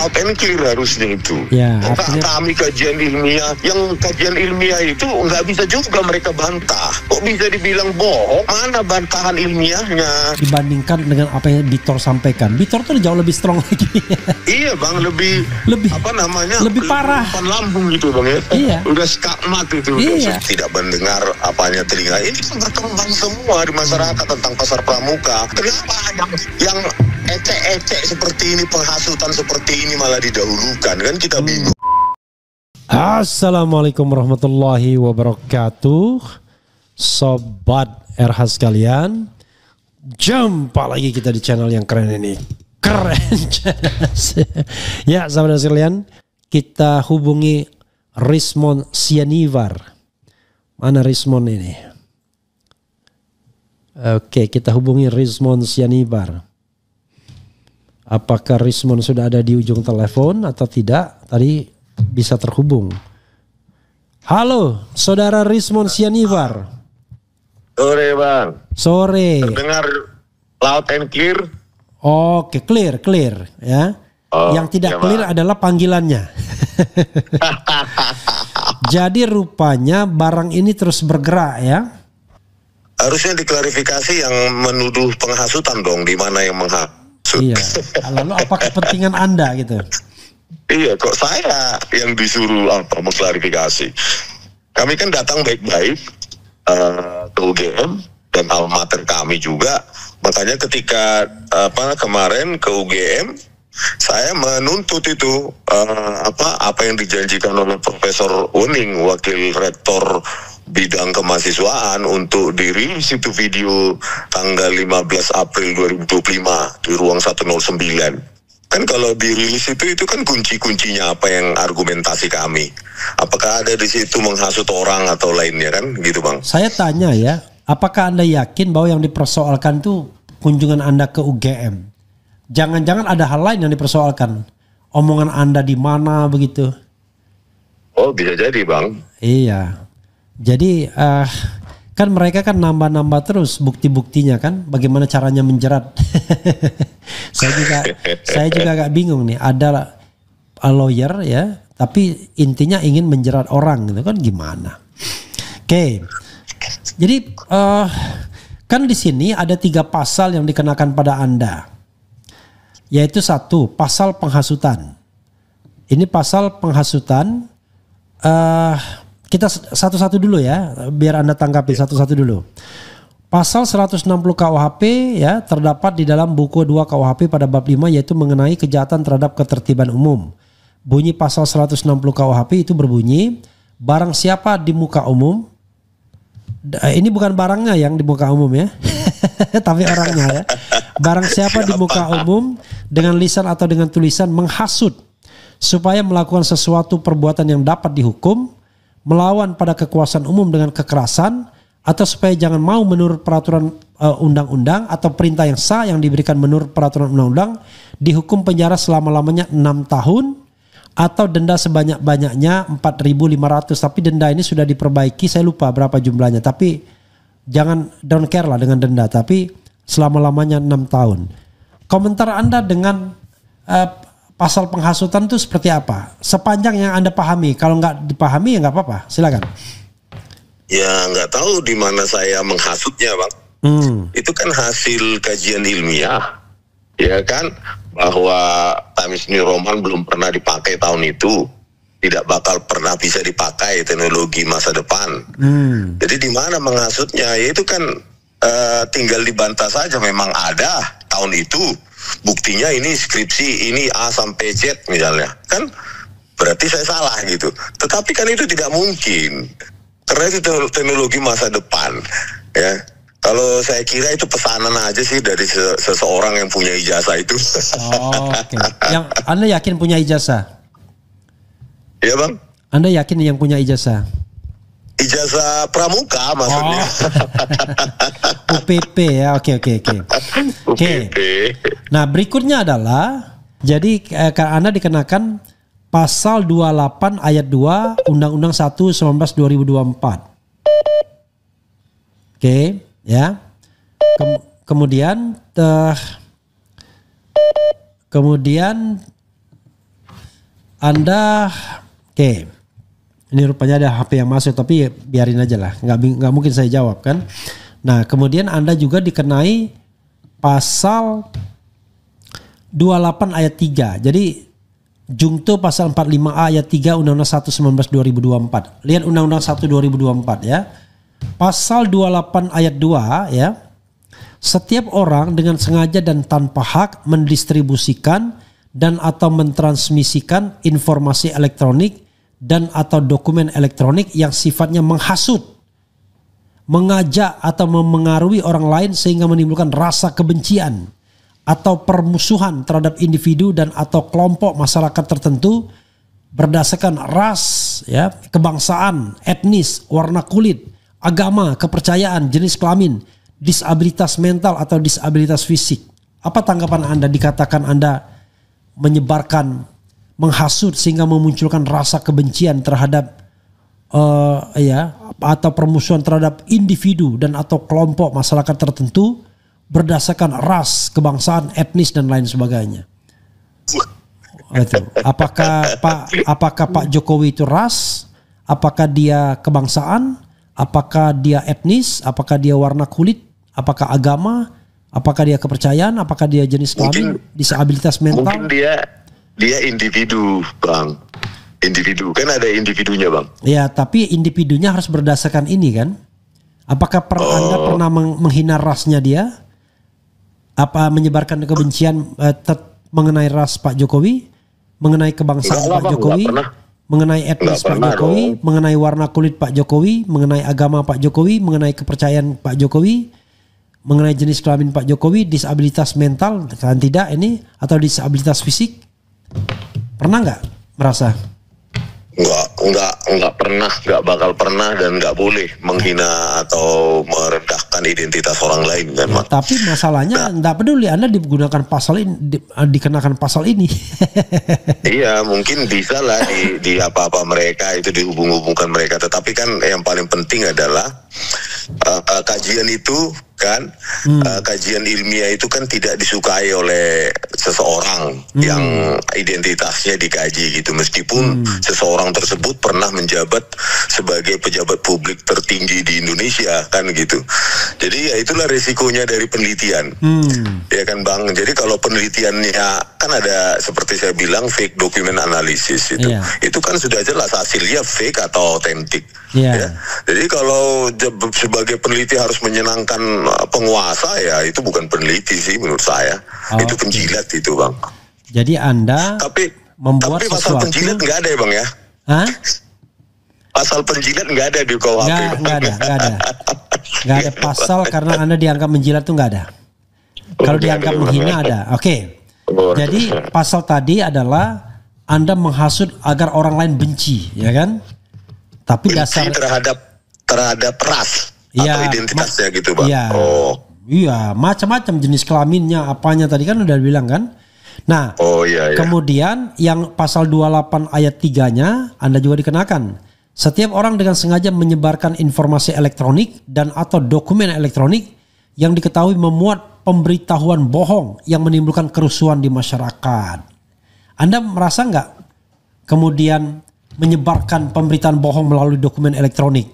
loud and clear harusnya itu. Ya, Kami kajian ilmiah, yang kajian ilmiah itu nggak bisa juga mereka bantah. Kok bisa dibilang bohong? Mana bantahan ilmiahnya? Dibandingkan dengan apa yang Bitor sampaikan, Bitor tuh jauh lebih strong lagi. Iya bang, lebih apa namanya? Lebih parah. Umpan lambung gitu bang ya. Iya. Udah skakmat itu. Iya. Tidak mendengar apanya telinga. Ini kan berkembang semua di masyarakat tentang pasar pramuka. Kenapa yang ecek-ecek seperti ini, penghasutan seperti ini malah didahulukan? Kan kita bingung. Assalamualaikum warahmatullahi wabarakatuh, sobat RH sekalian. Jumpa lagi kita di channel yang keren ini. Keren. Ya sahabat sekalian, kita hubungi Rizmon Sianivar. Mana Rizmon ini? Oke, kita hubungi Rizmon Sianivar. Apakah Rizmon sudah ada di ujung telepon atau tidak? Tadi bisa terhubung. Halo, saudara Rizmon Sianivar. Sore bang. Sore. Terdengar loud and clear? Oke, clear ya. Yang tidak clear adalah panggilannya. Jadi rupanya barang ini terus bergerak ya. Harusnya diklarifikasi yang menuduh penghasutan dong, di mana yang menghasut. Iya. Lalu apa kepentingan Anda gitu? Iya, kok saya yang disuruh mengklarifikasi? Kami kan datang baik-baik ke UGM dan alma mater kami juga. Makanya ketika kemarin ke UGM, saya menuntut itu apa yang dijanjikan oleh Profesor Uning, Wakil Rektor Bidang Kemahasiswaan, untuk dirilis itu video tanggal 15 April 2025 di ruang 109. Kan kalau dirilis itu kan kunci-kuncinya apa yang argumentasi kami. Apakah ada di situ menghasut orang atau lainnya kan gitu bang? Saya tanya ya, apakah Anda yakin bahwa yang dipersoalkan itu kunjungan Anda ke UGM? Jangan-jangan ada hal lain yang dipersoalkan. Omongan Anda di mana begitu? Oh bisa jadi bang. Iya. Jadi kan mereka kan nambah-nambah terus bukti-buktinya kan. Bagaimana caranya menjerat? Saya juga agak bingung nih. Ada lawyer ya, tapi intinya ingin menjerat orang gitu kan, gimana? Oke. Jadi kan di sini ada 3 pasal yang dikenakan pada Anda. Yaitu 1, pasal penghasutan. Ini pasal penghasutan. Kita satu-satu dulu ya, biar Anda tanggapi satu-satu dulu. Pasal 160 KUHP ya, terdapat di dalam buku 2 KUHP pada bab 5, yaitu mengenai kejahatan terhadap ketertiban umum. Bunyi pasal 160 KUHP itu berbunyi, barang siapa di muka umum, ini bukan barangnya yang di muka umum ya, tapi orangnya ya. Barang siapa di muka umum dengan lisan atau dengan tulisan menghasut supaya melakukan sesuatu perbuatan yang dapat dihukum, melawan pada kekuasaan umum dengan kekerasan, atau supaya jangan mau menurut peraturan undang-undang atau perintah yang sah yang diberikan menurut peraturan undang-undang, dihukum penjara selama-lamanya 6 tahun atau denda sebanyak-banyaknya 4.500. Tapi denda ini sudah diperbaiki, saya lupa berapa jumlahnya, tapi jangan don't care lah dengan denda, tapi selama-lamanya 6 tahun. Komentar Anda dengan pasal penghasutan itu seperti apa? Sepanjang yang Anda pahami. Kalau nggak dipahami ya nggak apa-apa. Silakan. Ya nggak tahu di mana saya menghasutnya bang. Itu kan hasil kajian ilmiah, ya kan, bahwa Times New Roman belum pernah dipakai tahun itu, tidak bakal pernah bisa dipakai teknologi masa depan. Jadi di mana menghasutnya? Ya itu kan tinggal dibantah saja. Memang ada tahun itu. Buktinya ini skripsi, ini A sampai Z misalnya. Kan berarti saya salah gitu. Tetapi kan itu tidak mungkin. Karena itu teknologi masa depan. Ya. Kalau saya kira itu pesanan aja sih dari seseorang yang punya ijazah itu. Oke. Yang Anda yakin punya ijazah? Iya bang. Anda yakin yang punya ijazah? Ijazah pramuka maksudnya. UPP ya, oke. UPP. Nah berikutnya adalah, jadi Anda dikenakan pasal 28 ayat 2 Undang-Undang 1 19/2024. Oke, ya. Kemudian Anda, oke. Ini rupanya ada HP yang masuk, tapi biarin aja lah. Nggak mungkin saya jawab kan. Nah, kemudian Anda juga dikenai pasal 28 ayat 3. Jadi jungto pasal 45A ayat 3 Undang-Undang 1 19 2024. Lihat Undang-Undang 1 2024 ya. Pasal 28 ayat 2 ya. Setiap orang dengan sengaja dan tanpa hak mendistribusikan dan atau mentransmisikan informasi elektronik dan atau dokumen elektronik yang sifatnya menghasut, mengajak atau memengaruhi orang lain sehingga menimbulkan rasa kebencian atau permusuhan terhadap individu dan atau kelompok masyarakat tertentu berdasarkan ras, ya, kebangsaan, etnis, warna kulit, agama, kepercayaan, jenis kelamin, disabilitas mental atau disabilitas fisik. Apa tanggapan Anda dikatakan Anda menyebarkan, menghasut sehingga memunculkan rasa kebencian terhadap atau permusuhan terhadap individu dan atau kelompok masyarakat tertentu berdasarkan ras, kebangsaan, etnis dan lain sebagainya? Itu. Apakah Pak Jokowi itu ras? Apakah dia kebangsaan? Apakah dia etnis? Apakah dia warna kulit? Apakah agama? Apakah dia kepercayaan? Apakah dia jenis kelamin? Disabilitas mental? Mungkin dia individu, Bang. Individu, kan ada individunya, Bang. Ya, tapi individunya harus berdasarkan ini kan? Apakah Anda pernah menghina rasnya dia? Apa menyebarkan kebencian mengenai ras Pak Jokowi? Mengenai kebangsaan Pak Jokowi? Mengenai etnis Pak Jokowi? Mengenai warna kulit Pak Jokowi? Mengenai agama Pak Jokowi? Mengenai kepercayaan Pak Jokowi? Mengenai jenis kelamin Pak Jokowi? Disabilitas mental? Kan tidak ini? Atau disabilitas fisik? Pernah nggak merasa? Enggak pernah, enggak bakal pernah dan enggak boleh menghina atau merendahkan identitas orang lain kan, ya, tapi masalahnya enggak peduli Anda digunakan pasal ini, dikenakan pasal ini. Iya, mungkin bisa lah di apa-apa mereka itu dihubung-hubungkan mereka, tetapi kan yang paling penting adalah kajian itu kan, kajian ilmiah itu kan tidak disukai oleh seseorang yang identitasnya dikaji gitu, meskipun seseorang tersebut pernah menjabat sebagai pejabat publik tertinggi di Indonesia kan gitu. Jadi ya itulah risikonya dari penelitian, ya kan Bang. Jadi kalau penelitiannya kan ada seperti saya bilang fake document analysis itu kan sudah jelas hasilnya fake atau otentik. Ya. Jadi kalau sebagai peneliti harus menyenangkan penguasa, ya itu bukan peneliti sih menurut saya. Itu penjilat itu, Bang. Jadi Anda membuat tapi pasal sesuatu... penjilat nggak ada ya, Bang ya? Hah? Pasal penjilat nggak ada di KUHP. Nggak ada pasal karena Anda dianggap menjilat tuh nggak ada. Kalau dianggap menghina ada. Oke. Jadi pasal tadi adalah Anda menghasut agar orang lain benci, ya kan? Tapi benci terhadap ras atau identitasnya gitu, Bang. Iya, macam-macam jenis kelaminnya, apanya tadi kan udah bilang kan. Nah, kemudian yang pasal 28 ayat 3-nya Anda juga dikenakan. Setiap orang dengan sengaja menyebarkan informasi elektronik dan atau dokumen elektronik yang diketahui memuat pemberitahuan bohong yang menimbulkan kerusuhan di masyarakat. Anda merasa nggak kemudian menyebarkan pemberitaan bohong melalui dokumen elektronik?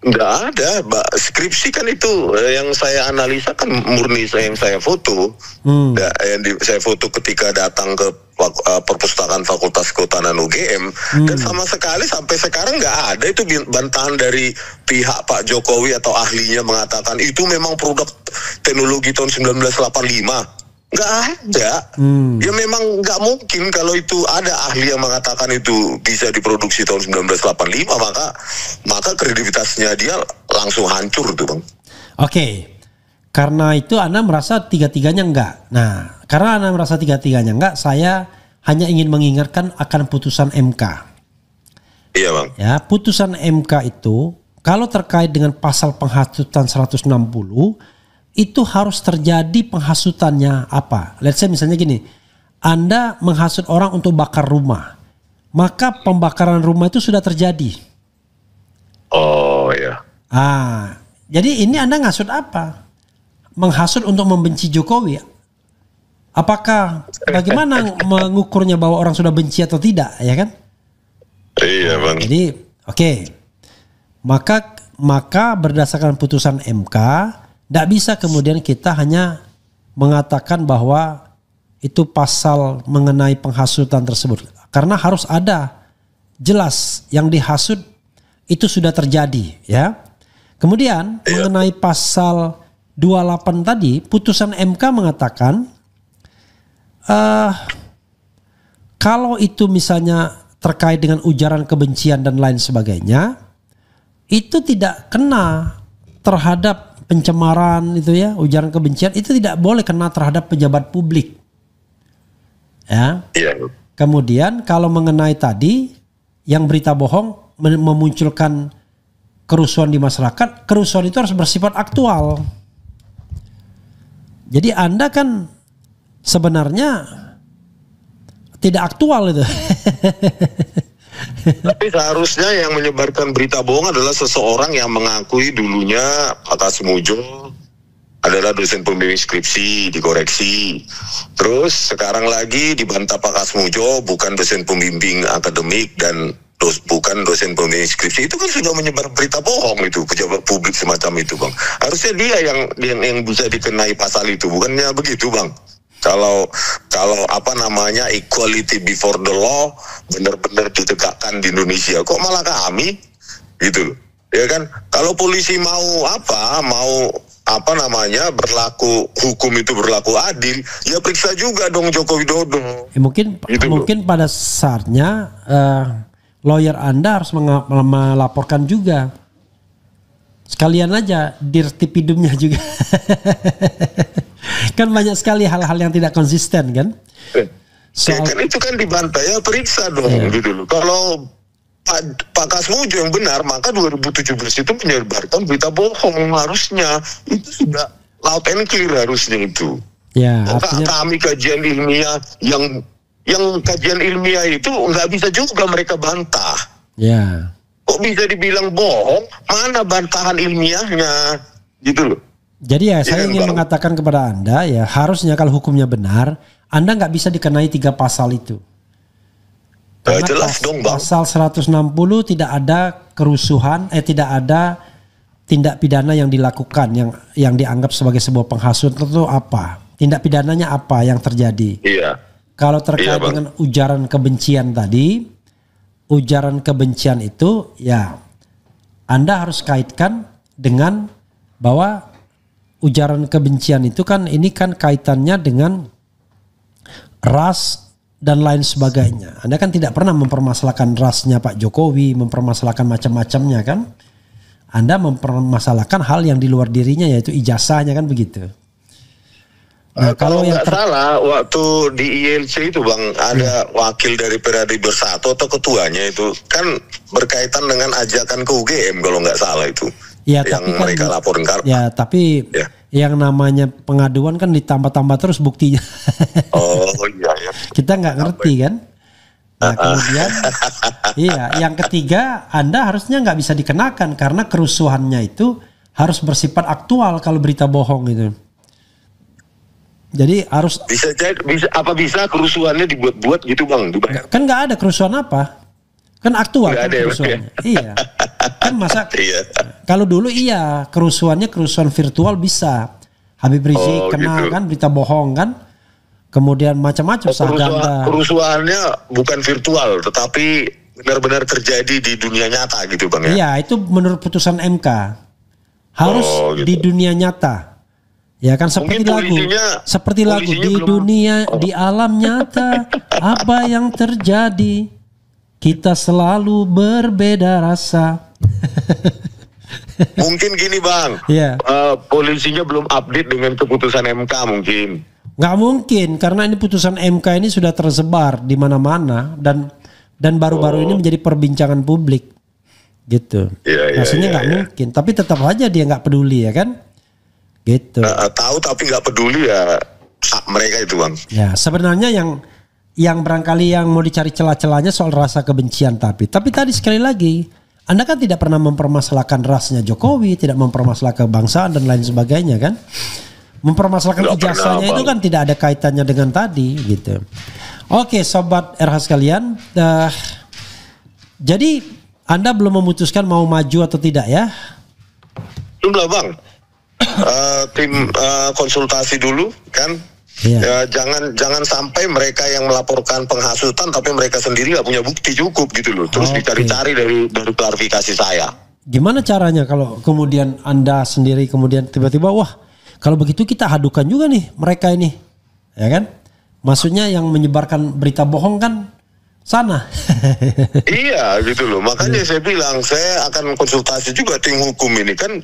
Nggak ada, Mbak. Skripsi kan itu yang saya analisa kan murni yang saya foto. Saya foto ketika datang ke perpustakaan Fakultas Kehutanan UGM, dan sama sekali sampai sekarang nggak ada itu bantahan dari pihak Pak Jokowi atau ahlinya mengatakan itu memang produk teknologi tahun 1985. Nggak ada. Ya memang nggak mungkin kalau itu ada ahli yang mengatakan itu bisa diproduksi tahun 1985, maka kredibilitasnya dia langsung hancur tuh, Bang. Oke. Karena itu Anda merasa tiga-tiganya enggak. Nah, karena Anda merasa tiga-tiganya enggak, saya hanya ingin mengingatkan akan putusan MK. Iya, Bang. Ya, putusan MK itu kalau terkait dengan pasal penghasutan 160 itu harus terjadi penghasutannya apa? Let's say misalnya gini, Anda menghasut orang untuk bakar rumah, maka pembakaran rumah itu sudah terjadi. Oh ya. Jadi ini Anda ngasut apa? Menghasut untuk membenci Jokowi. apakah bagaimana mengukurnya bahwa orang sudah benci atau tidak, ya kan? Iya bang. Jadi oke. Maka berdasarkan putusan MK, tidak bisa kemudian kita hanya mengatakan bahwa itu pasal mengenai penghasutan tersebut. Karena harus ada jelas yang dihasut itu sudah terjadi, ya. Kemudian mengenai pasal 28 tadi, putusan MK mengatakan kalau itu misalnya terkait dengan ujaran kebencian dan lain sebagainya, itu tidak kena terhadap pencemaran itu ya, ujaran kebencian itu tidak boleh kena terhadap pejabat publik. Ya. Kemudian kalau mengenai tadi yang berita bohong memunculkan kerusuhan di masyarakat, kerusuhan itu harus bersifat aktual. Jadi Anda kan sebenarnya tidak aktual itu. Tapi seharusnya yang menyebarkan berita bohong adalah seseorang yang mengakui dulunya Pak Kasmujo adalah dosen pembimbing skripsi, dikoreksi. Terus sekarang lagi dibantah Pak Kasmujo bukan dosen pembimbing akademik dan bukan dosen pembimbing skripsi. Itu kan sudah menyebar berita bohong itu, pejabat publik semacam itu bang. Harusnya dia yang bisa dikenai pasal itu, bukannya begitu bang? Kalau apa namanya equality before the law benar-benar ditegakkan di Indonesia, kok malah kami gitu, ya kan? Kalau polisi mau apa namanya berlaku hukum itu berlaku adil, ya periksa juga dong Joko Widodo. Mungkin pada saatnya lawyer Anda harus melaporkan juga. Sekalian aja dirtipidumnya juga. Kan banyak sekali hal-hal yang tidak konsisten kan. Kan itu kan dibantai, ya periksa dong gitu loh. Kalau Pak Kasmujo yang benar, maka 2017 itu menyebarkan berita bohong harusnya. Itu sudah loud and clear harusnya itu. Ya, kami kajian ilmiah yang kajian ilmiah itu nggak bisa juga mereka bantah. Ya. Kok bisa dibilang bohong? Mana bantahan ilmiahnya? Gitu loh. Jadi ya saya ingin mengatakan kepada Anda ya harusnya kalau hukumnya benar, Anda nggak bisa dikenai 3 pasal itu. Karena jelas dong bang. Pasal 160 tidak ada kerusuhan, tidak ada tindak pidana yang dilakukan yang dianggap sebagai sebuah penghasutan itu apa? Tindak pidananya apa yang terjadi? Iya. Kalau terkait dengan ujaran kebencian tadi, ujaran kebencian itu ya Anda harus kaitkan dengan bahwa ujaran kebencian itu kan ini kan kaitannya dengan ras dan lain sebagainya. Anda kan tidak pernah mempermasalahkan rasnya Pak Jokowi, mempermasalahkan macam-macamnya kan. Anda mempermasalahkan hal yang di luar dirinya yaitu ijazahnya kan begitu. Nah, kalau nggak salah waktu di ILC itu bang ada wakil dari Peradi Bersatu atau ketuanya itu kan berkaitan dengan ajakan ke UGM kalau nggak salah itu. Ya, yang tapi mereka kan, laporin ya tapi yang namanya pengaduan kan ditambah-tambah terus buktinya. Oh iya ya. Kita nggak ngerti kan. Nah kemudian yang ketiga Anda harusnya nggak bisa dikenakan karena kerusuhannya itu harus bersifat aktual kalau berita bohong itu. Jadi harus bisa kerusuhannya dibuat-buat gitu bang? Kan nggak ada kerusuhan apa? Kan aktual kan kerusuhannya. Iya. Kan masa kalau dulu kerusuhan virtual bisa. Habib Rizik kena gitu. Kan berita bohong kan. Kemudian macam-macam kerusuhannya bukan virtual tetapi benar-benar terjadi di dunia nyata gitu bang ya. Iya, itu menurut putusan MK. Harus di dunia nyata. Ya kan seperti lagu di dunia di alam nyata apa yang terjadi kita selalu berbeda rasa. Mungkin gini bang, polisinya belum update dengan keputusan MK mungkin. Nggak mungkin karena ini putusan MK ini sudah tersebar di mana-mana dan baru-baru ini menjadi perbincangan publik gitu. Maksudnya nggak mungkin, tapi tetap aja dia nggak peduli ya kan? Gitu. Tahu tapi nggak peduli ya hak mereka itu bang. Ya sebenarnya yang barangkali yang mau dicari celah-celahnya soal rasa kebencian tapi tadi sekali lagi Anda kan tidak pernah mempermasalahkan rasnya Jokowi, tidak mempermasalahkan kebangsaan dan lain sebagainya kan. mempermasalahkan Nggak ijazahnya pernah, itu Bang. kan tidak ada kaitannya dengan tadi gitu. Oke, sobat RH sekalian, jadi Anda belum memutuskan mau maju atau tidak ya? Belum lah Bang. Tim konsultasi dulu kan. Iya. Ya, jangan sampai mereka yang melaporkan penghasutan tapi mereka sendiri nggak punya bukti cukup gitu loh. Terus Oke. dicari-cari dari klarifikasi saya. Gimana caranya kalau kemudian Anda sendiri kemudian tiba-tiba wah kalau begitu kita hadukan juga nih mereka ini, ya kan? Maksudnya yang menyebarkan berita bohong kan sana. Iya gitu loh. Makanya saya bilang saya akan konsultasi juga tim hukum ini kan.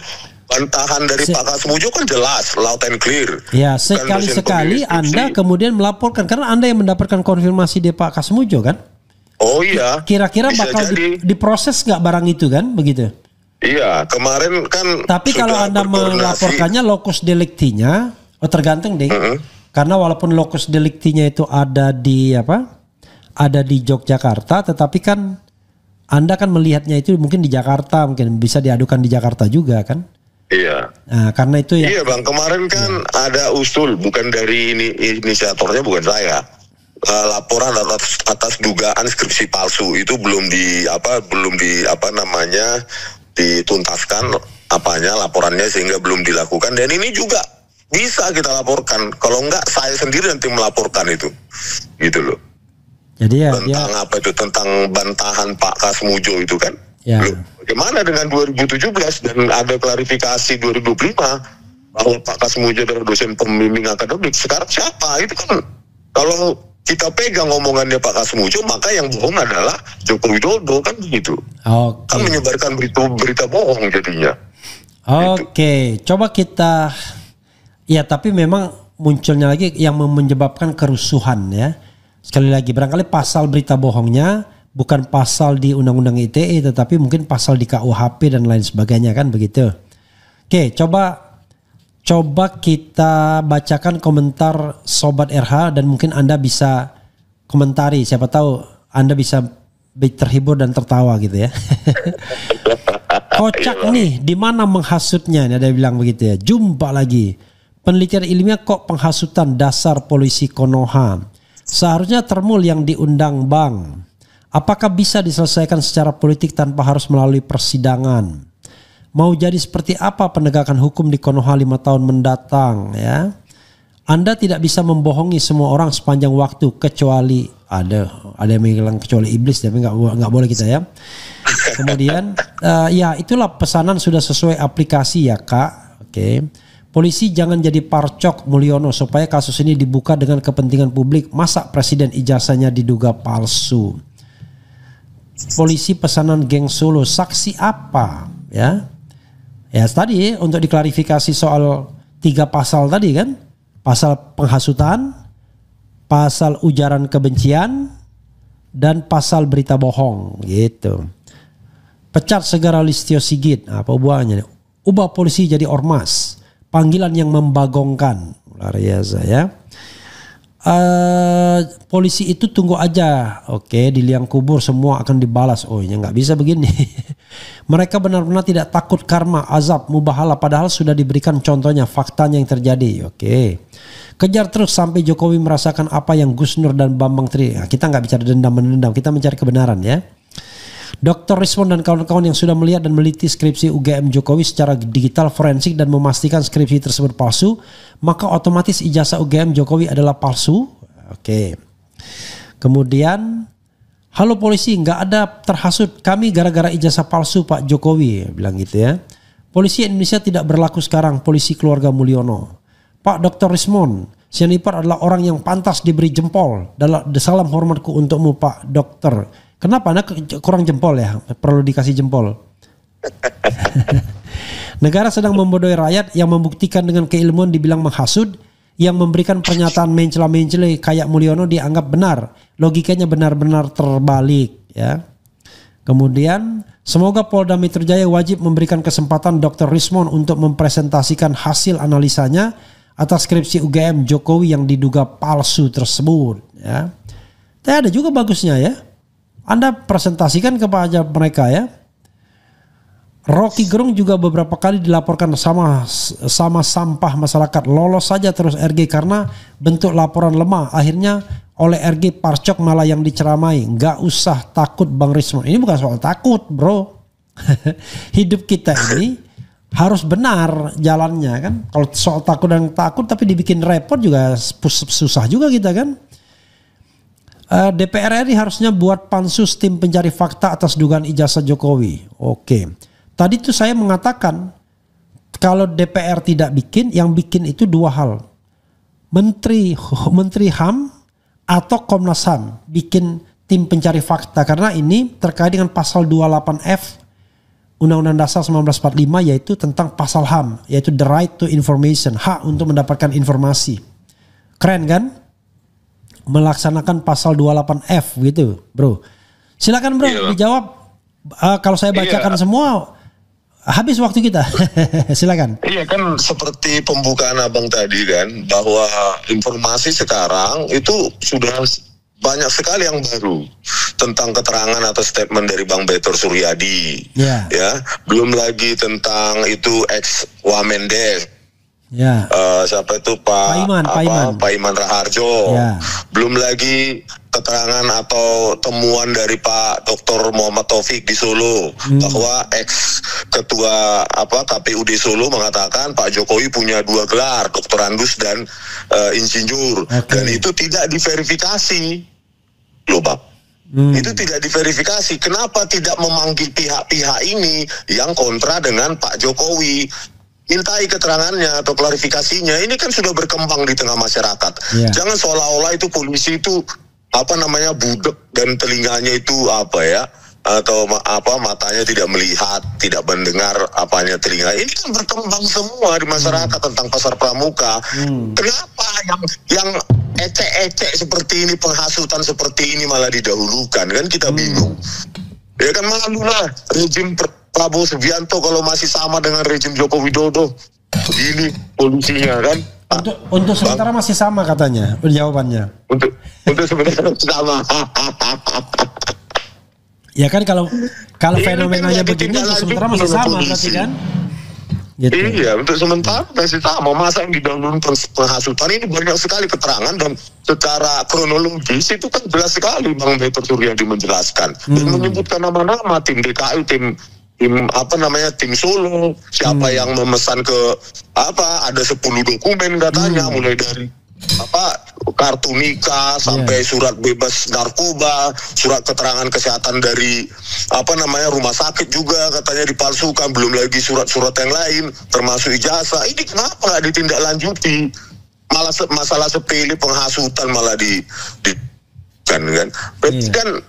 Bantahan dari Pak Kasmujo kan jelas, loud and clear. Ya, Bukan sekali-sekali mesin Anda pengisi. kemudian melaporkan karena Anda yang mendapatkan konfirmasi dari Pak Kasmujo kan? Oh iya. Kira-kira bisa bakal jadi. diproses nggak barang itu kan, begitu? Iya, kemarin kan. Tapi kalau sudah Anda berkoordinasi. melaporkannya lokus deliktinya, tergantung deh. Karena walaupun lokus deliktinya itu ada di ada di Yogyakarta, tetapi kan Anda kan melihatnya itu mungkin di Jakarta, mungkin bisa diadukan di Jakarta juga kan? Iya. Nah, karena itu ya. Iya bang, kemarin kan ada usul, bukan dari inisiatornya bukan saya. Laporan atas dugaan skripsi palsu itu belum dituntaskan laporannya sehingga belum dilakukan, dan ini juga bisa kita laporkan. Kalau enggak saya sendiri nanti melaporkan itu, gitu loh. Jadi ya, tentang bantahan Pak Kasmujo itu kan. Ya. Loh, bagaimana dengan 2017 dan ada klarifikasi 2005 bahwa Pak Kasmujo adalah dosen pembimbing akademik. Sekarang siapa? Itu kan kalau kita pegang omongannya Pak Kasmujo, maka yang bohong adalah Joko Widodo kan begitu. Oke. Kan menyebarkan berita bohong jadinya. Oke, coba kita ya tapi memang munculnya lagi yang menyebabkan kerusuhan ya. Sekali lagi barangkali pasal berita bohongnya bukan pasal di Undang-Undang ITE tetapi mungkin pasal di KUHP dan lain sebagainya kan begitu. Oke, coba kita bacakan komentar Sobat RH dan mungkin Anda bisa komentari, siapa tahu Anda bisa terhibur dan tertawa gitu ya. Kocak nih, di mana menghasutnya? Ini ada yang bilang begitu ya. Jumpa lagi. Penelitian ilmiah kok penghasutan, dasar polisi Konoha. Seharusnya termul yang diundang Bang. Apakah bisa diselesaikan secara politik tanpa harus melalui persidangan? Mau jadi seperti apa penegakan hukum di Konoha 5 tahun mendatang ya? Anda tidak bisa membohongi semua orang sepanjang waktu kecuali ada yang bilang kecuali iblis, tapi nggak boleh kita ya. Kemudian ya itulah pesanan sudah sesuai aplikasi ya Kak. Oke. Polisi jangan jadi parcok Mulyono supaya kasus ini dibuka dengan kepentingan publik. Masa presiden ijazahnya diduga palsu? Polisi pesanan geng Solo, saksi apa ya? Ya tadi untuk diklarifikasi soal 3 pasal tadi kan, pasal penghasutan, pasal ujaran kebencian, dan pasal berita bohong gitu. Pecat segera Listio Sigit, apa hubungannya? Ubah polisi jadi ormas, panggilan yang membagongkan, luar biasa ya. Polisi itu tunggu aja, oke, di liang kubur semua akan dibalas. Oh ya nggak bisa begini. Mereka benar-benar tidak takut karma, azab, mubahala, padahal sudah diberikan contohnya, faktanya yang terjadi. Oke, kejar terus sampai Jokowi merasakan apa yang Gus Nur dan Bambang Tri. Nah, kita nggak bicara dendam-mendendam, kita mencari kebenaran ya. Dr. Rismon dan kawan-kawan yang sudah melihat dan meliti skripsi UGM Jokowi secara digital forensik dan memastikan skripsi tersebut palsu, maka otomatis ijazah UGM Jokowi adalah palsu. Oke. Kemudian, halo polisi, nggak ada terhasut kami gara-gara ijazah palsu Pak Jokowi, bilang gitu ya. Polisi Indonesia tidak berlaku sekarang, polisi keluarga Mulyono. Pak Dr. Rismon, Sianipar adalah orang yang pantas diberi jempol. Salam hormatku untukmu Pak Dokter. Kenapa Anda kurang jempol ya? Perlu dikasih jempol. Negara sedang membodohi rakyat, yang membuktikan dengan keilmuan dibilang menghasut, yang memberikan pernyataan mencela-mencela kayak Mulyono dianggap benar. Logikanya benar-benar terbalik ya. Kemudian semoga Polda Metro Jaya wajib memberikan kesempatan Dr. Rismon untuk mempresentasikan hasil analisanya atas skripsi UGM Jokowi yang diduga palsu tersebut ya. Tapi ada juga bagusnya ya. Anda presentasikan kepada mereka ya. Rocky Gerung juga beberapa kali dilaporkan sama sampah masyarakat. Lolos saja terus RG karena bentuk laporan lemah. Akhirnya oleh RG Parcok malah yang diceramai. Nggak usah takut Bang Rismon. Ini bukan soal takut bro. Hidup kita ini harus benar jalannya kan. Kalau soal takut dan takut tapi dibikin repot juga susah juga kita kan. DPR RI harusnya buat pansus tim pencari fakta atas dugaan ijazah Jokowi. Oke. Tadi tuh saya mengatakan kalau DPR tidak bikin, yang bikin itu dua hal. Menteri HAM atau Komnas HAM bikin tim pencari fakta karena ini terkait dengan pasal 28F Undang-Undang Dasar 1945 yaitu tentang pasal HAM, yaitu the right to information, hak untuk mendapatkan informasi. Keren kan? Melaksanakan pasal 28F gitu, bro. Silakan bro, dijawab. Kalau saya bacakan semua habis waktu kita. Silakan. Iya kan seperti pembukaan abang tadi kan, bahwa informasi sekarang itu sudah banyak sekali yang baru tentang keterangan atau statement dari Bang Betor Suryadi. Ya, belum lagi tentang itu ex Wamendes. Siapa itu Pak Iman Raharjo. Belum lagi keterangan atau temuan dari Pak Dr. Muhammad Taufik di Solo bahwa ex ketua KPUD Solo mengatakan Pak Jokowi punya 2 gelar, doktorandus dan insinyur, dan itu tidak diverifikasi loh Pak. Itu tidak diverifikasi. Kenapa tidak memanggil pihak-pihak ini yang kontra dengan Pak Jokowi? Mintai keterangannya atau klarifikasinya. Ini kan sudah berkembang di tengah masyarakat. Jangan seolah-olah itu polisi itu budek dan telinganya itu atau matanya tidak melihat, tidak mendengar apanya telinga. Ini kan berkembang semua di masyarakat tentang pasar pramuka. Kenapa yang ecek-ecek seperti ini, penghasutan seperti ini malah didahulukan? Kan kita bingung. Ya kan malu lah rejim Prabowo Subianto kalau masih sama dengan rejim Joko Widodo. Begini polisinya kan. Untuk sementara masih sama katanya jawabannya. Untuk sementara sama. Ya kan kalau fenomenanya begini untuk sementara masih sama berarti kan? Gitu. Iya, untuk sementara masih sama. Masa yang didahului penghasutan ini banyak sekali keterangan dan secara kronologis itu kan jelas sekali Bang Betor Suryadi menjelaskan dan menyebutkan nama-nama tim DKI, tim Solo, siapa yang memesan ke ada 10 dokumen katanya, mulai dari kartu nikah sampai surat bebas narkoba, surat keterangan kesehatan dari rumah sakit juga katanya dipalsukan, belum lagi surat-surat yang lain termasuk ijazah. Ini kenapa nggak ditindaklanjuti? Malah masalah sepele penghasutan malah kan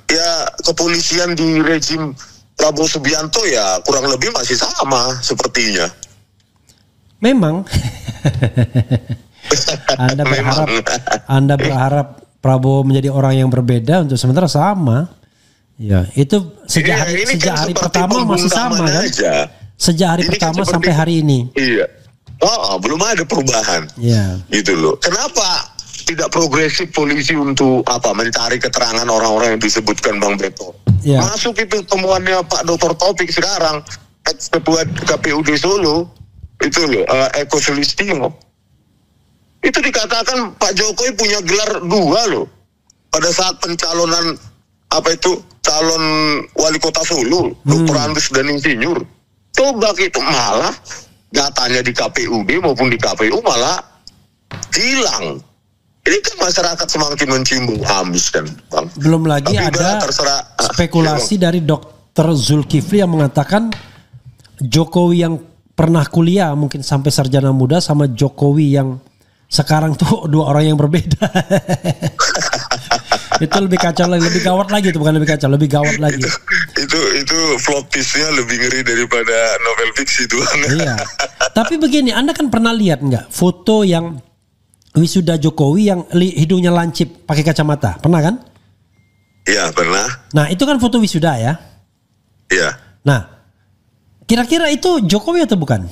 ya kepolisian di rejim Prabowo Subianto ya kurang lebih masih sama sepertinya. Memang. Anda berharap Prabowo menjadi orang yang berbeda, untuk sementara sama. Ya, itu sejak hari pertama masih sama kan? Sejak hari pertama sampai hari ini. Iya. Belum ada perubahan. Iya. Gitu loh. Kenapa tidak progresif polisi untuk mencari keterangan orang-orang yang disebutkan Bang Beto? Ya. Masuk itu temuannya Pak Dr. Taufik sekarang, ketua KPUD Solo, itu loh, Eko Sulistyo. Itu dikatakan Pak Jokowi punya gelar 2 loh pada saat pencalonan calon wali kota Solo, doktorandus dan insinyur. Coba itu malah datanya di KPUD maupun di KPU malah hilang. Ini kan masyarakat semakin mencium amis kan, Bang. Belum lagi ada spekulasi dari Dr. Zulkifli yang mengatakan Jokowi yang pernah kuliah mungkin sampai sarjana muda sama Jokowi yang sekarang tuh 2 orang yang berbeda. Itu lebih kacau lagi, lebih gawat lagi, itu bukan lebih kacau, lebih gawat lagi. Itu plot twist-nya lebih ngeri daripada novel fiksi itu. Iya. Tapi begini, Anda kan pernah lihat nggak foto yang wisuda Jokowi yang hidungnya lancip pakai kacamata, pernah kan? Iya, pernah. Nah, itu kan foto wisuda ya? Iya. Nah, kira-kira itu Jokowi atau bukan?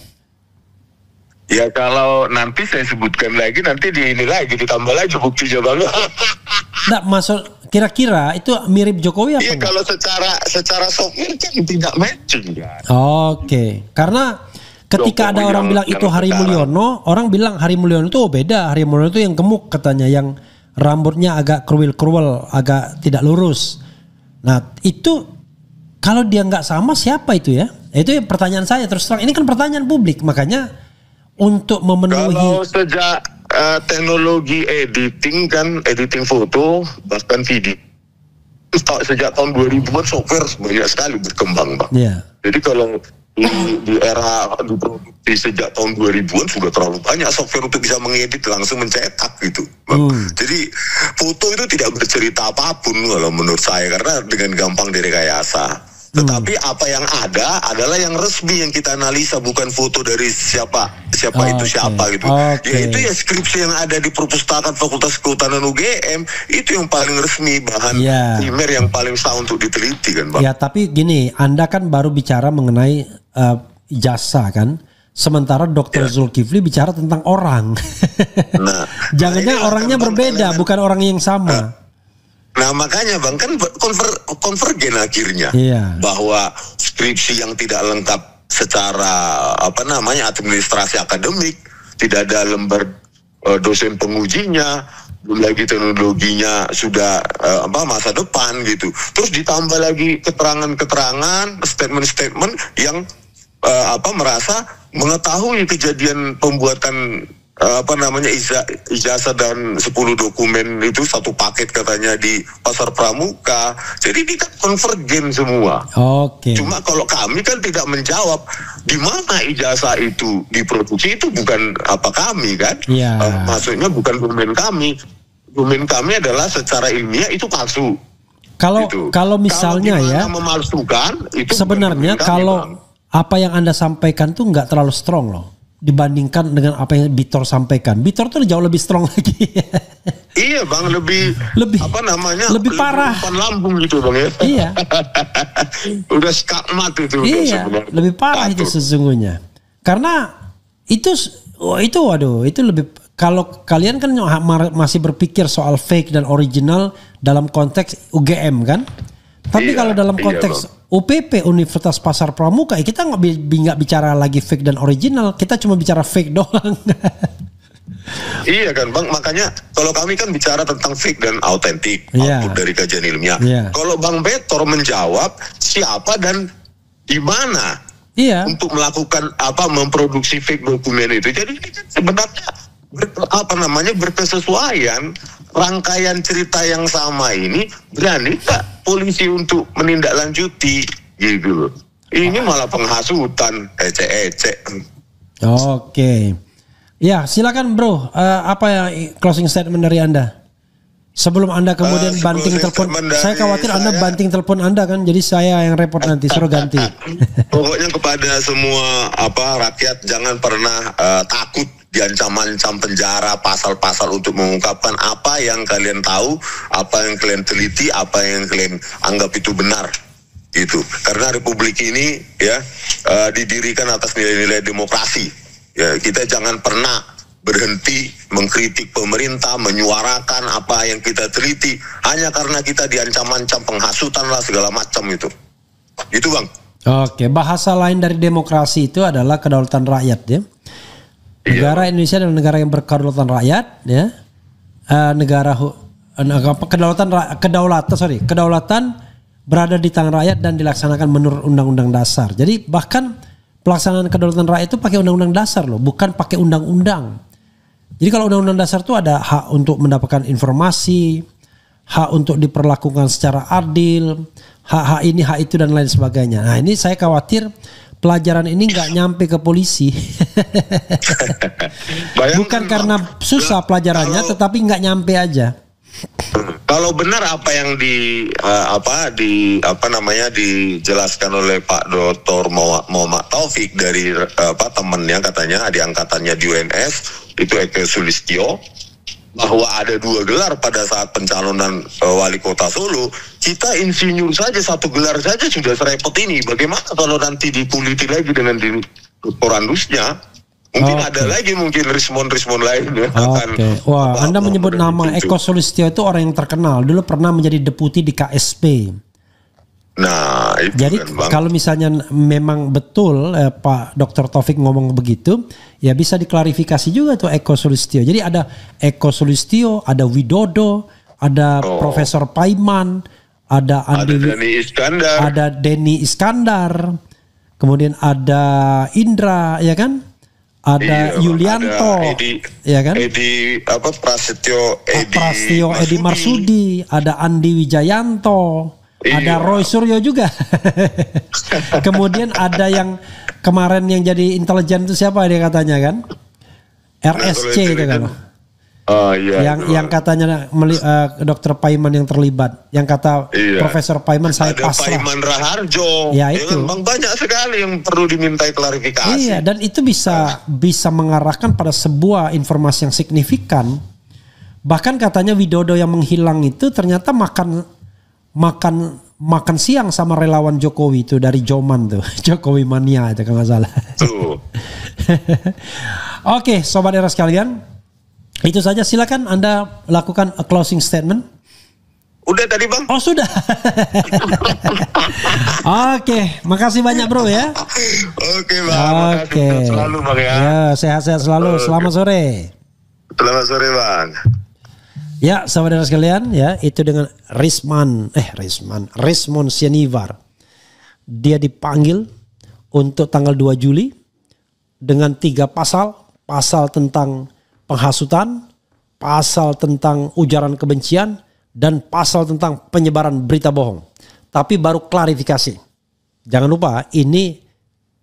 Ya kalau nanti saya sebutkan lagi, nanti ini lagi ditambah lagi buktinya Bang. Nggak masuk, kira-kira itu mirip Jokowi apa Iya, enggak? kalau secara software kan tidak matching kan. Oke, karena ketika ada Jokowi orang bilang yang itu Hari sekarang. Mulyono, orang bilang Hari Mulyono itu beda. Hari Mulyono itu yang gemuk katanya, yang rambutnya agak kruwil-kruwil, agak tidak lurus. Nah, itu kalau dia nggak sama, siapa itu ya? Itu pertanyaan saya terus terang. Ini kan pertanyaan publik, makanya untuk memenuhi. Kalau sejak teknologi editing foto bahkan video sejak tahun 2000-an software banyak sekali berkembang, Bang. Ya. Jadi kalau di era diproduksi sejak tahun 2000-an sudah terlalu banyak software untuk bisa mengedit langsung mencetak gitu. Jadi foto itu tidak bercerita apapun kalau menurut saya karena dengan gampang direkayasa. Tetapi apa yang ada adalah yang resmi yang kita analisa, bukan foto dari siapa itu siapa gitu. Yaitu ya skripsi yang ada di perpustakaan Fakultas Kehutanan UGM itu yang paling resmi, bahan primer yang paling sah untuk diteliti kan, Bang. Ya, tapi gini, Anda kan baru bicara mengenai ijazah kan, sementara Dr. Zulkifli bicara tentang orang. Nah, jangan-jangan orangnya berbeda, bukan orang yang sama. Nah makanya Bang kan konvergen akhirnya bahwa skripsi yang tidak lengkap secara administrasi akademik, tidak ada lembar dosen pengujinya, belum lagi teknologinya sudah masa depan gitu. Terus ditambah lagi keterangan-keterangan, statement-statement yang merasa mengetahui kejadian pembuatan ijazah dan 10 dokumen itu satu paket katanya di Pasar Pramuka. Jadi ini kan konvergen semua. Cuma kalau kami kan tidak menjawab di mana ijazah itu diproduksi, itu bukan kami kan. Maksudnya bukan domain kami. Domain kami adalah secara ilmiah itu palsu. Kalau misalnya ya memalsukan itu sebenarnya kalau apa yang Anda sampaikan tuh nggak terlalu strong loh dibandingkan dengan apa yang Bitor sampaikan. Bitor tuh jauh lebih strong lagi. Iya Bang, lebih parah. Lambung gitu Bang ya. Iya. Udah skakmat itu. Iya, lebih parah itu sesungguhnya. Karena itu lebih, kalau kalian kan masih berpikir soal fake dan original dalam konteks UGM kan. Tapi kalau dalam konteks UPP Universitas Pasar Pramuka, kita nggak bicara lagi fake dan original, kita cuma bicara fake doang. Iya kan Bang, makanya kalau kami kan bicara tentang fake dan autentik output dari kajian ilmiah. Kalau Bang Betor menjawab siapa dan di mana untuk melakukan memproduksi fake dokumen itu. Jadi sebenarnya berkesesuaian rangkaian cerita yang sama ini, berani tak polisi untuk menindaklanjuti gitu. Ini malah penghasutan, ecek-ecek. Oke. Ya, silakan bro. Apa ya closing statement dari Anda? Sebelum Anda kemudian banting telepon, saya khawatir Anda banting telepon Anda kan, jadi saya yang repot nanti, suruh ganti. Pokoknya kepada semua rakyat, jangan pernah takut diancam-ancam penjara, pasal-pasal untuk mengungkapkan apa yang kalian tahu, apa yang kalian teliti, apa yang kalian anggap itu benar. Gitu. Karena Republik ini didirikan atas nilai-nilai demokrasi. Ya, kita jangan pernah berhenti mengkritik pemerintah, menyuarakan apa yang kita teliti hanya karena kita diancam-ancam penghasutan lah segala macam itu. Itu Bang. Oke, bahasa lain dari demokrasi itu adalah kedaulatan rakyat ya. Negara Indonesia adalah negara yang berkedaulatan rakyat ya. Kedaulatan berada di tangan rakyat dan dilaksanakan menurut undang-undang dasar. Jadi bahkan pelaksanaan kedaulatan rakyat itu pakai undang-undang dasar loh, bukan pakai undang-undang. Jadi kalau undang-undang dasar itu ada hak untuk mendapatkan informasi, hak untuk diperlakukan secara adil, hak ini, hak itu dan lain sebagainya. Nah ini saya khawatir pelajaran ini nggak nyampe ke polisi. Bukan karena susah pelajarannya, tetapi nggak nyampe aja. Kalau benar apa yang dijelaskan oleh Pak Dr. Muhammad Taufik dari temannya, katanya di angkatannya di UNS itu Eke Sulistyo, bahwa ada 2 gelar pada saat pencalonan wali kota Solo. Kita insinyur saja 1 gelar saja sudah serepot ini. Bagaimana kalau nanti dikuliti lagi dengan di korandusnya? Mungkin ada lagi mungkin Rismon lain yang akan. Wah, Anda menyebut nama Eko Sulistyo itu orang yang terkenal. Dulu pernah menjadi deputi di KSP. Nah, itu jadi kan, Bang. Kalau misalnya memang betul Pak Dr. Taufik ngomong begitu, ya bisa diklarifikasi juga tuh Eko Sulistyo. Jadi ada Eko Sulistyo, ada Widodo, ada Profesor Paiman, ada Denny Iskandar, kemudian ada Indra, ya kan? Ada Yulianto, ya kan? Prasetyo Edi Marsudi, ada Andi Wijayanto. Ada Roy Suryo juga. Kemudian ada yang kemarin yang jadi intelijen itu siapa dia katanya kan? RSC itu kan. Oh iya. Yang katanya Dokter Paiman yang terlibat. Yang kata Profesor Paiman saya pasrah. Ada Paiman Raharjo. Ya itu. Memang banyak sekali yang perlu dimintai klarifikasi. Iya, dan itu bisa mengarahkan pada sebuah informasi yang signifikan. Bahkan katanya Widodo yang menghilang itu ternyata makan siang sama relawan Jokowi itu dari Joman tuh. Jokowi mania itu kalau nggak salah. Oke, sobat era sekalian. Itu saja, silakan Anda lakukan a closing statement. Udah tadi, Bang. Oh, sudah. Oke, makasih banyak, Bro ya. Oke, Bang. Oke. Selalu, Bang ya. Ya, sehat-sehat selalu. Selamat sore. Selamat sore, Bang. Ya, saudara sekalian, ya itu dengan Rismon Sianivar. Dia dipanggil untuk tanggal 2 Juli dengan 3 pasal tentang penghasutan, pasal tentang ujaran kebencian, dan pasal tentang penyebaran berita bohong. Tapi baru klarifikasi. Jangan lupa, ini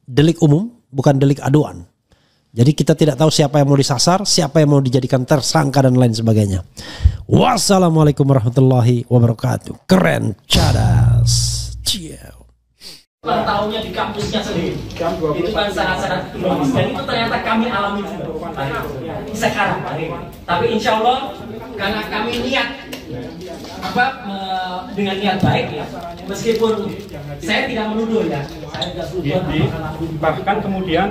delik umum, bukan delik aduan. Jadi kita tidak tahu siapa yang mau disasar, siapa yang mau dijadikan tersangka dan lain sebagainya. Wassalamualaikum warahmatullahi wabarakatuh. Keren, cadas. Ciao. Tahunya di kampusnya sendiri. Itu kan sangat-sangat logis. Dan itu ternyata kami alami juga sekarang. Tapi insya Allah karena kami niat dengan niat baik ya, meskipun saya tidak menuduh ya, saya tidak menuduh. Bahkan kemudian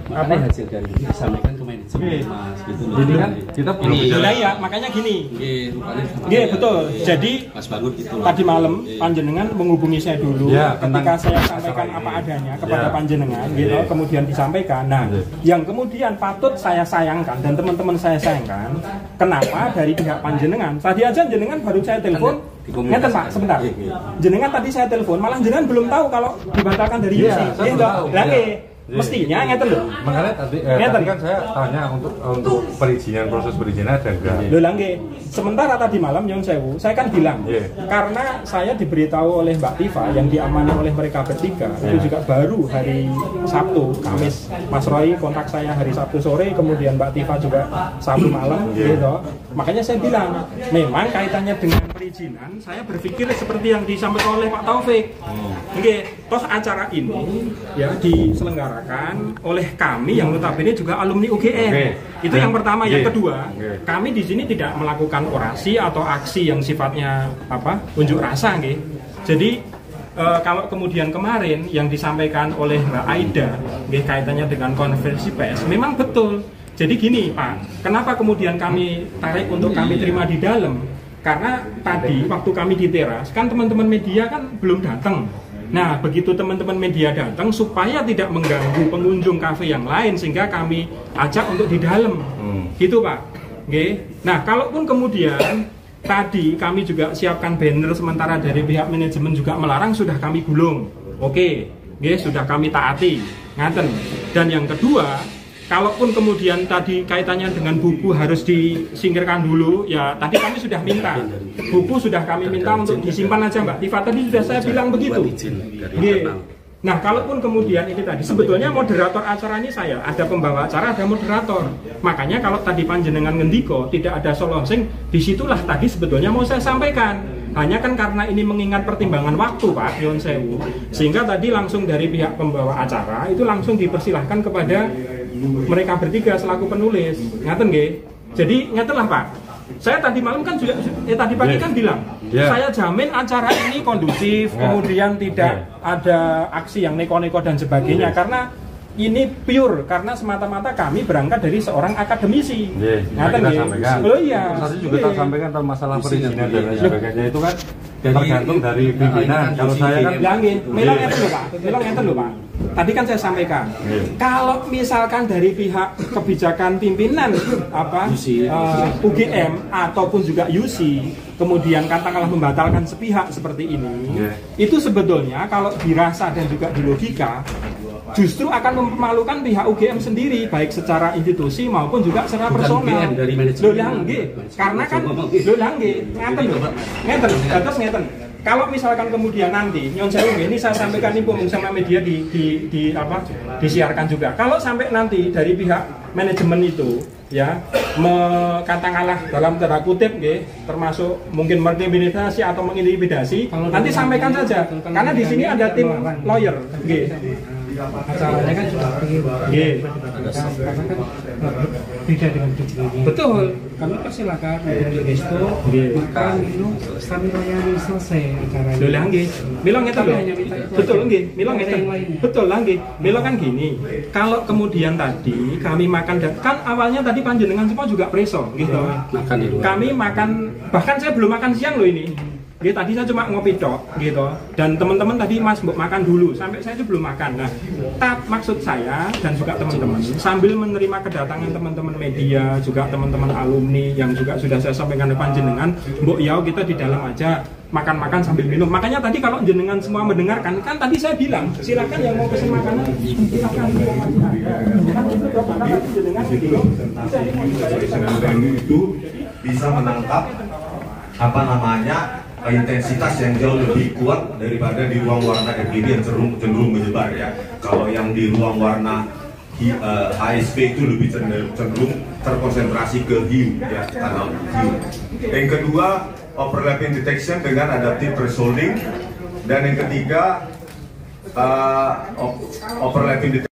makanya hasil dari ini disampaikan ke manajemen Mas gitu loh. Jadi kan kita perlu bicara ya, makanya gini. Nggih, betul. Jadi Mas Bangun gitu loh. Tadi malam panjenengan menghubungi saya dulu ya, ketika saya sampaikan apa adanya kepada panjenengan gitu, kemudian disampaikan. Nah, yang kemudian patut saya sayangkan dan teman-teman saya sayangkan, kenapa dari pihak panjenengan? Tadi aja jenengan baru saya telepon. Ngeten Pak, sebentar. Jenengan tadi saya telepon, malah jenengan belum tahu kalau dibatalkan dari UC. Mestinya ngeten loh. Makanya tadi kan saya tanya untuk perizinan, proses perizinan ada enggak? Loh nggih. Sementara tadi malam Nyun Sewu, saya kan bilang karena saya diberitahu oleh Mbak Tifa yang diamani oleh mereka bertiga, itu juga baru hari Sabtu, Kamis. Mas Roy kontak saya hari Sabtu sore, kemudian Mbak Tifa juga Sabtu malam gitu. Makanya saya bilang, memang kaitannya dengan perizinan, saya berpikir seperti yang disampaikan oleh Pak Taufik. Nggih, toh acara ini ya diselenggarakan oleh kami yang notabene juga alumni UGM. Itu yang pertama. Yang kedua, kami di sini tidak melakukan orasi atau aksi yang sifatnya unjuk rasa, nggih. Jadi kalau kemudian kemarin yang disampaikan oleh Mbak Aida, nggih, kaitannya dengan konferensi pers, memang betul. Jadi gini Pak, kenapa kemudian kami tarik untuk kami terima di dalam? Karena tadi waktu kami di teras kan teman-teman media kan belum datang. Nah, begitu teman-teman media datang supaya tidak mengganggu pengunjung kafe yang lain, sehingga kami ajak untuk di dalam. Gitu Pak. Oke. Nah, kalaupun kemudian tadi kami juga siapkan banner sementara dari pihak manajemen juga melarang, sudah kami gulung. Oke. Sudah kami taati. Ngaten. Dan yang kedua, kalaupun kemudian tadi kaitannya dengan buku harus disingkirkan dulu, ya tadi kami sudah minta. Buku sudah kami minta untuk disimpan aja Mbak Tifa, tadi sudah saya bilang begitu. Nah, kalaupun kemudian ini tadi, sebetulnya moderator acara ini saya, ada pembawa acara, ada moderator. Makanya kalau tadi panjenengan ngendiko, tidak ada solonsing, disitulah tadi sebetulnya mau saya sampaikan. Hanya kan karena ini mengingat pertimbangan waktu Pak, Nyun Sewu, sehingga tadi langsung dari pihak pembawa acara, itu langsung dipersilahkan kepada mereka bertiga selaku penulis. Ngaten nggih. Jadi ngaten lah Pak. Saya tadi malam kan juga tadi pagi kan bilang, saya jamin acara ini kondusif, kemudian tidak ada aksi yang neko-neko dan sebagainya, karena ini pure karena semata-mata kami berangkat dari seorang akademisi. Ngaten nggih. Oh iya. Tadi juga tak sampaikan tentang masalah perizinan dan lain sebagainya itu kan tergantung dari pimpinan. Kalau saya kan Melong ngeten lho Pak. Melong ngeten lho Pak. Tadi kan saya sampaikan, kalau misalkan dari pihak kebijakan pimpinan UGM ataupun juga UC, kemudian katakanlah membatalkan sepihak seperti ini, itu sebetulnya kalau dirasa dan juga di logika, justru akan mempermalukan pihak UGM sendiri, baik secara institusi maupun juga secara personal. Karena kan, ngeten. Kalau misalkan kemudian nanti nyon sewu ini saya sampaikan info sama media disiarkan juga. Kalau sampai nanti dari pihak manajemen itu ya katakanlah dalam tanda kutip termasuk mungkin mengintimidasi atau mengintimidasi, nanti sampaikan saja. Karena di sini ada tim lawyer acaranya kan juga karena kan beda dengan ini. Betul. Kami persilakan untuk resto makan minum sambil layani selesai acaranya. Lho lah nggih. Mila ngeten lho. Betul nggih. Mila ngeten. Betul lah nggih. Mila kan gini. Kalau kemudian tadi kami makan dan kan awalnya tadi panjenengan semua juga preso gitu. Kami makan, bahkan saya belum makan siang loh ini. Tadi saya cuma ngopi tok gitu, dan teman-teman tadi Mas mbok makan dulu, sampai saya itu belum makan. Nah, maksud saya dan juga teman-teman sambil menerima kedatangan teman-teman media, juga teman-teman alumni yang juga sudah saya sampaikan ke panjenengan, mbok yau kita di dalam aja makan-makan sambil minum. Makanya tadi kalau jenengan semua mendengarkan, kan tadi saya bilang silakan yang mau pesen makanan silakan. Itu bisa menangkap intensitas yang jauh lebih kuat daripada di ruang warna FGD yang cenderung menyebar ya. Kalau yang di ruang warna HSP itu lebih cenderung terkonsentrasi ke hiu ya, tanah hiu. Yang kedua, overlapping detection dengan adaptive thresholding, dan yang ketiga overlapping detection